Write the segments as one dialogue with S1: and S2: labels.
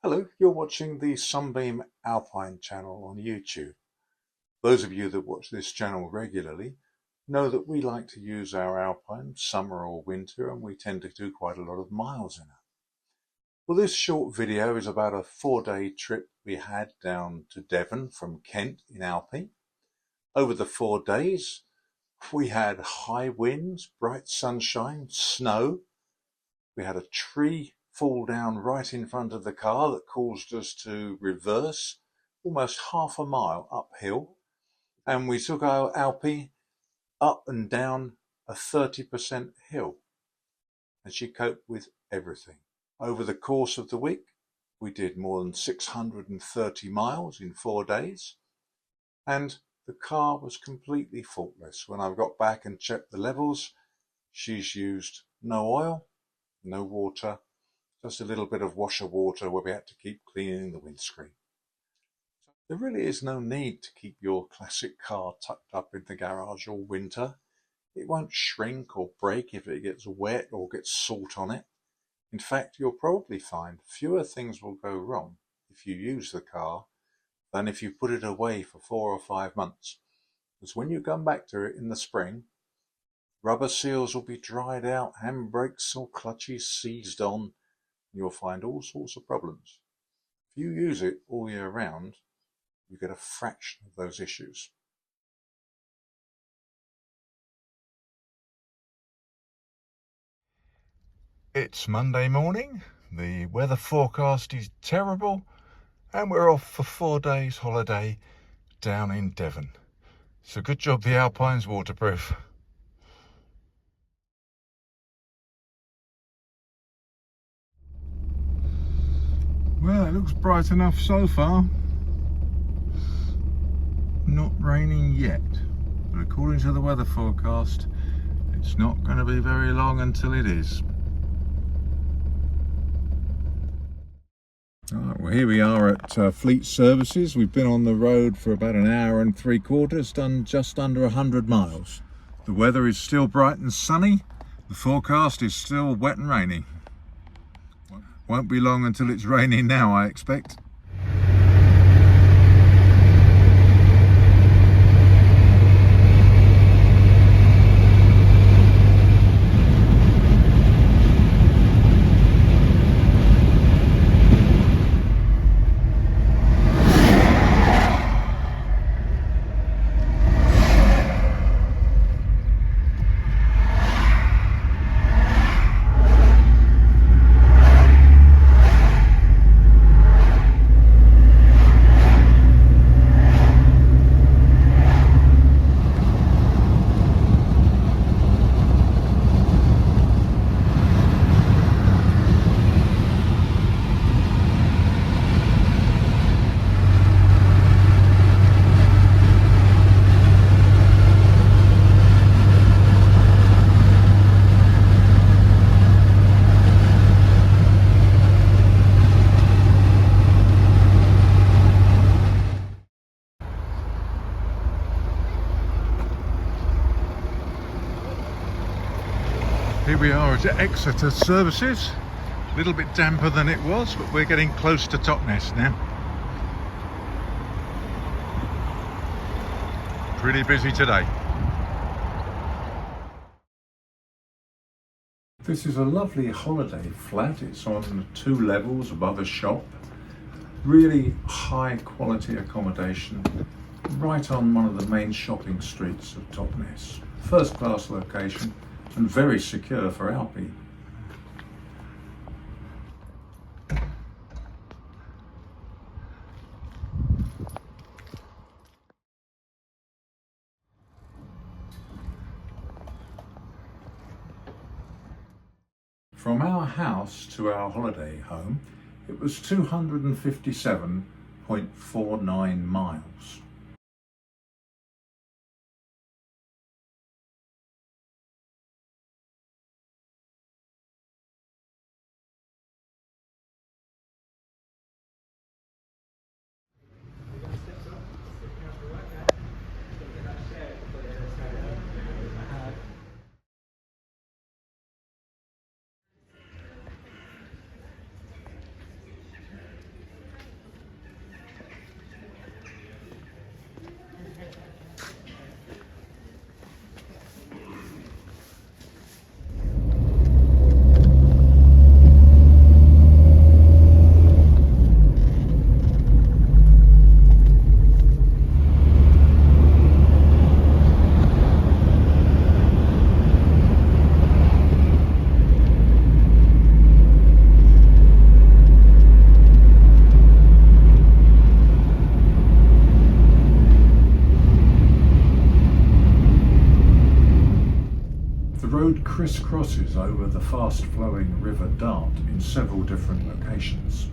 S1: Hello, you're watching the Sunbeam Alpine channel on YouTube. Those of you that watch this channel regularly know that we like to use our Alpine summer or winter, and we tend to do quite a lot of miles in it. Well, this short video is about a 4-day trip we had down to Devon from Kent in Alpine. Over the 4 days, we had high winds, bright sunshine, snow. We had a tree fall down right in front of the car that caused us to reverse almost half a mile uphill, and we took our Alpine up and down a 30% hill, and she coped with everything. Over the course of the week, we did more than 630 miles in 4 days, and the car was completely faultless. When I got back and checked the levels, she's used no oil, no water, just a little bit of washer water where we had to keep cleaning the windscreen. There really is no need to keep your classic car tucked up in the garage all winter. It won't shrink or break if it gets wet or gets salt on it. In fact, you'll probably find fewer things will go wrong if you use the car than if you put it away for 4 or 5 months. Because when you come back to it in the spring, rubber seals will be dried out, handbrakes or clutches seized on, and you'll find all sorts of problems. If you use it all year round, you get a fraction of those issues. It's Monday morning, the weather forecast is terrible, and we're off for 4 days holiday down in Devon. So good job the Alpine's waterproof. Well, it looks bright enough so far. Not raining yet, but according to the weather forecast, it's not going to be very long until it is. Alright, well, here we are at Fleet Services. We've been on the road for about an hour and 3/4, done just under 100 miles. The weather is still bright and sunny. The forecast is still wet and rainy. Won't be long until it's raining now, I expect. Here we are at Exeter Services. A little bit damper than it was, but we're getting close to Totnes now. Pretty busy today. This is a lovely holiday flat. It's on 2 levels above a shop. Really high quality accommodation, right on one of the main shopping streets of Totnes. First class location and very secure for Alpine. From our house to our holiday home, it was 257.49 miles. crisscrosses over the fast-flowing River Dart in several different locations.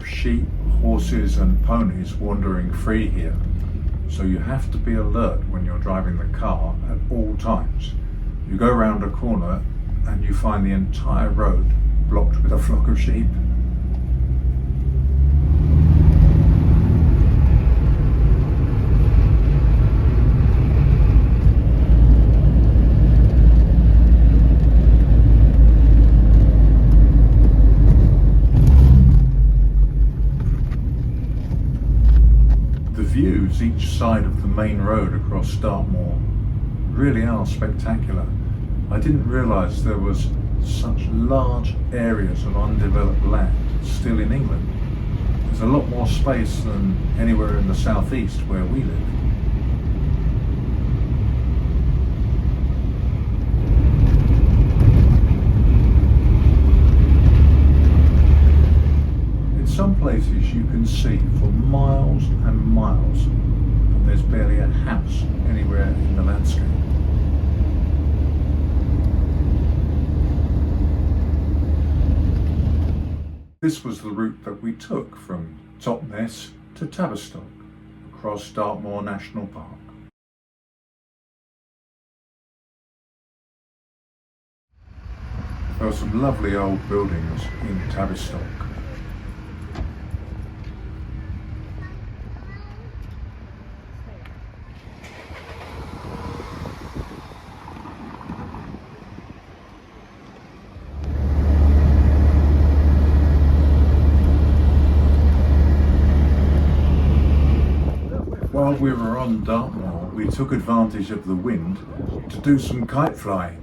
S1: Sheep, horses and ponies wandering free here, so you have to be alert when you're driving the car at all times. You go round a corner and you find the entire road blocked with a flock of sheep. Views each side of the main road across Dartmoor really are spectacular. I didn't realise there was such large areas of undeveloped land still in England. There's a lot more space than anywhere in the southeast where we live. In some places you can see for miles and miles, and there's barely a house anywhere in the landscape. This was the route that we took from Totnes to Tavistock, across Dartmoor National Park. There are some lovely old buildings in Tavistock. While we were on Dartmoor, we took advantage of the wind to do some kite flying.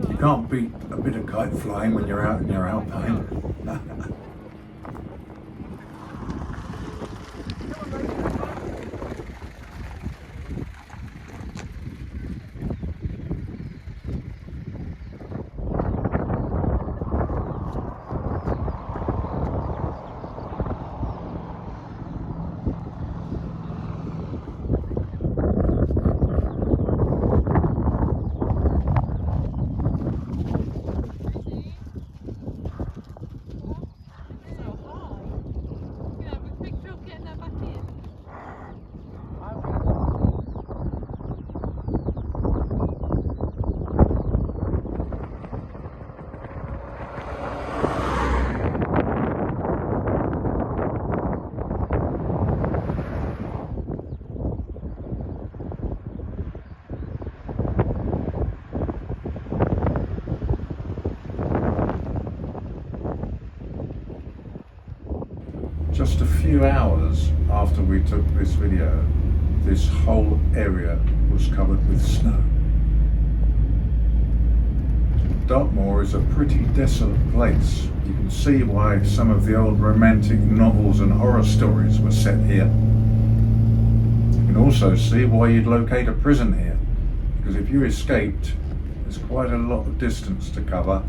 S1: You can't beat a bit of kite flying when you're out in your Alpine. Just a few hours after we took this video, this whole area was covered with snow. Dartmoor is a pretty desolate place. You can see why some of the old romantic novels and horror stories were set here. You can also see why you'd locate a prison here, because if you escaped, there's quite a lot of distance to cover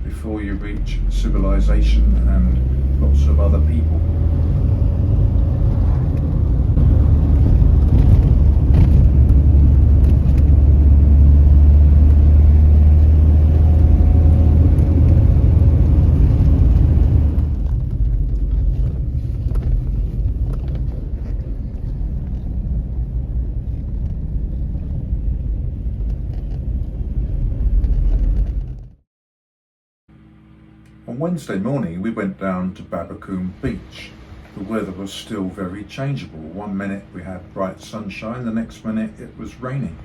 S1: before you reach civilization and lots of other people. On Wednesday morning we went down to Babacoombe Beach. The weather was still very changeable. One minute we had bright sunshine, the next minute it was raining.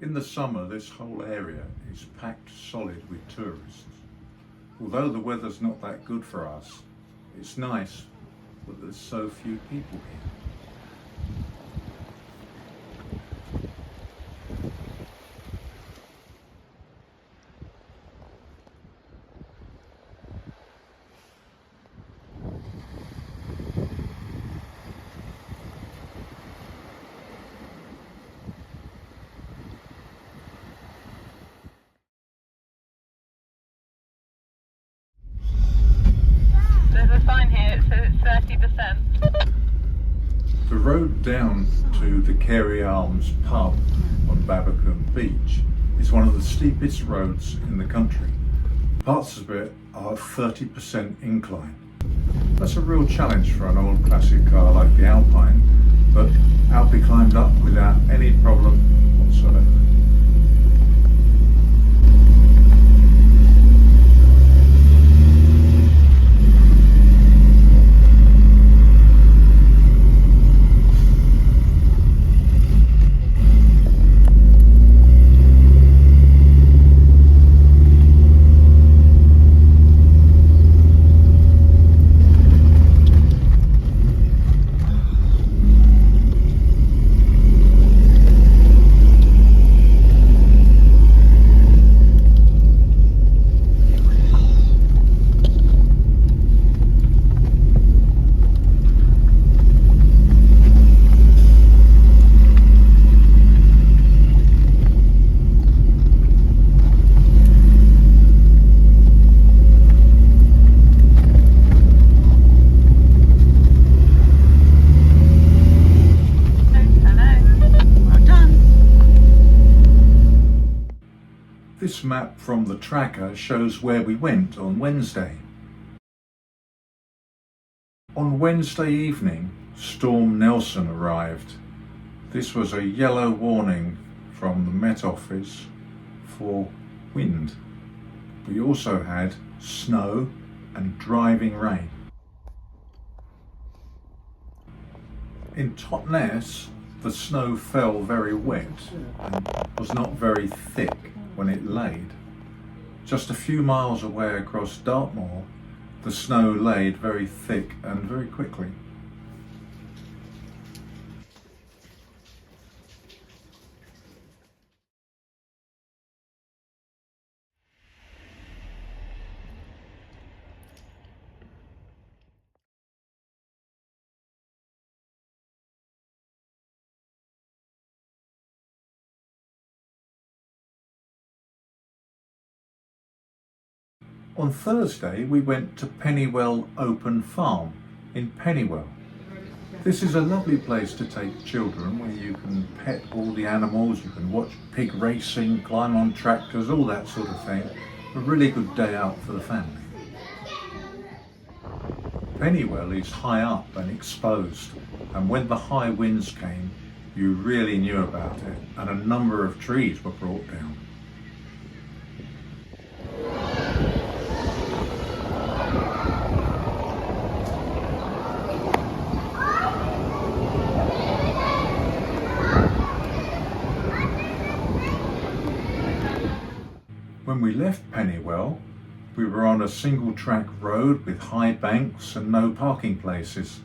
S1: In the summer, this whole area is packed solid with tourists. Although the weather's not that good for us, it's nice that there's so few people here.
S2: There's a sign here that says it's 30%.
S1: The road down to the Carey Arms pub on Babbacombe Beach is one of the steepest roads in the country. Parts of it are 30% incline. That's a real challenge for an old classic car like the Alpine, but Alpie climbed up without any problem whatsoever. This map from the tracker shows where we went on Wednesday. On Wednesday evening, Storm Nelson arrived. This was a yellow warning from the Met Office for wind. We also had snow and driving rain. In Totnes, the snow fell very wet and was not very thick when it laid. Just a few miles away across Dartmoor, the snow laid very thick and very quickly. On Thursday, we went to Pennywell Open Farm in Pennywell. This is a lovely place to take children where you can pet all the animals, you can watch pig racing, climb on tractors, all that sort of thing. A really good day out for the family. Pennywell is high up and exposed, and when the high winds came, you really knew about it, and a number of trees were brought down. When we left Pennywell, we were on a single track road with high banks and no parking places.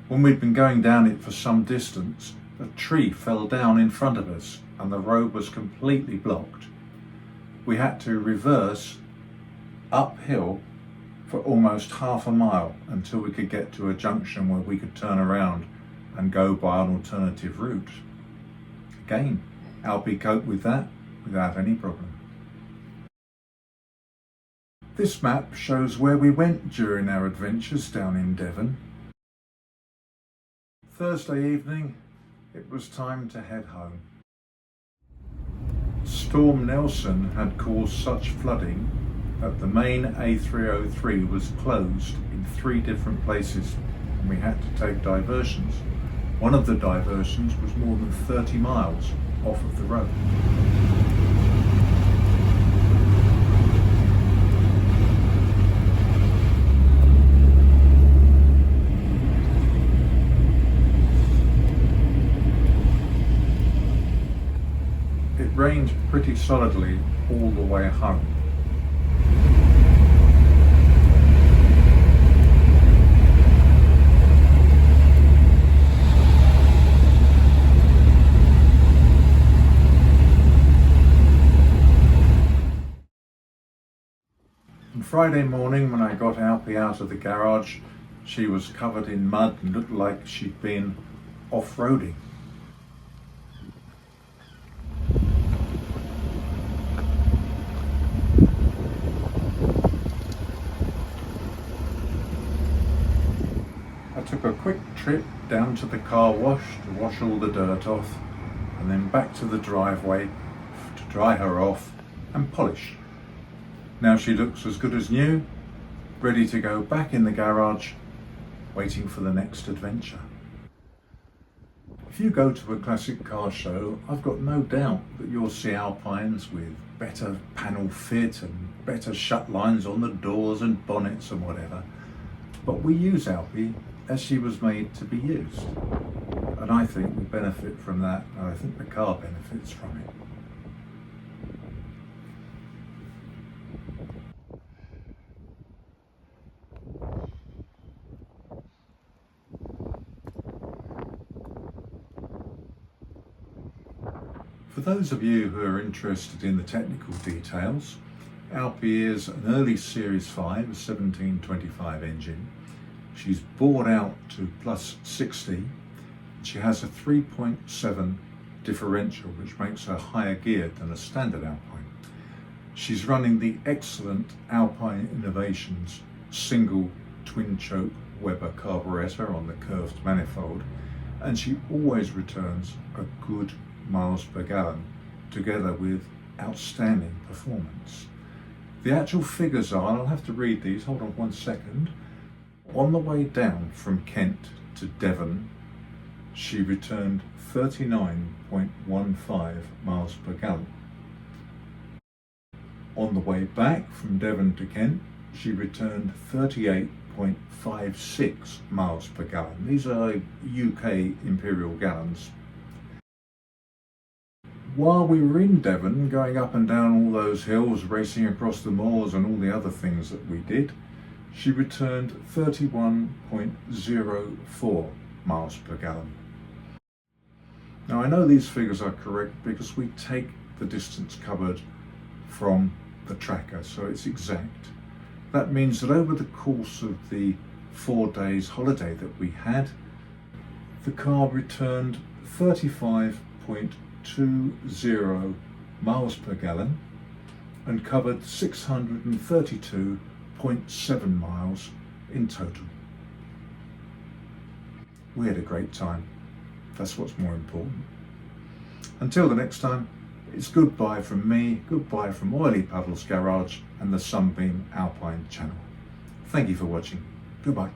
S1: When we'd been going down it for some distance, a tree fell down in front of us and the road was completely blocked. We had to reverse uphill for almost half a mile until we could get to a junction where we could turn around and go by an alternative route. Again, Alpie coped with that without any problem. This map shows where we went during our adventures down in Devon. Thursday evening, it was time to head home. Storm Nelson had caused such flooding that the main A303 was closed in 3 different places and we had to take diversions. One of the diversions was more than 30 miles off of the road. rained pretty solidly all the way home. And Friday morning when I got Alpie out of the garage, she was covered in mud and looked like she'd been off-roading. I took a quick trip down to the car wash to wash all the dirt off, and then back to the driveway to dry her off and polish. Now she looks as good as new, ready to go back in the garage, waiting for the next adventure. If you go to a classic car show, I've got no doubt that you'll see Alpines with better panel fit and better shut lines on the doors and bonnets and whatever. But we use Alpie as she was made to be used. And I think we benefit from that, and I think the car benefits from it. For those of you who are interested in the technical details, Alpie is an early Series 5 1725 engine. She's bored out to plus 60. She has a 3.7 differential, which makes her higher geared than a standard Alpine. She's running the excellent Alpine Innovations single twin choke Weber carburetor on the curved manifold, and she always returns a good miles per gallon, together with outstanding performance. The actual figures are, and I'll have to read these, hold on one second. On the way down from Kent to Devon, she returned 39.15 miles per gallon. On the way back from Devon to Kent, she returned 38.56 miles per gallon. These are UK imperial gallons. While we were in Devon, going up and down all those hills, racing across the moors and all the other things that we did, she returned 31.04 miles per gallon. Now I know these figures are correct because we take the distance covered from the tracker, so it's exact. That means that over the course of the 4 days holiday that we had, the car returned 35.20 miles per gallon and covered 632.7 miles in total. We had a great time. That's what's more important. Until the next time, it's goodbye from me, goodbye from Oily Puddles Garage and the Sunbeam Alpine channel. Thank you for watching. Goodbye.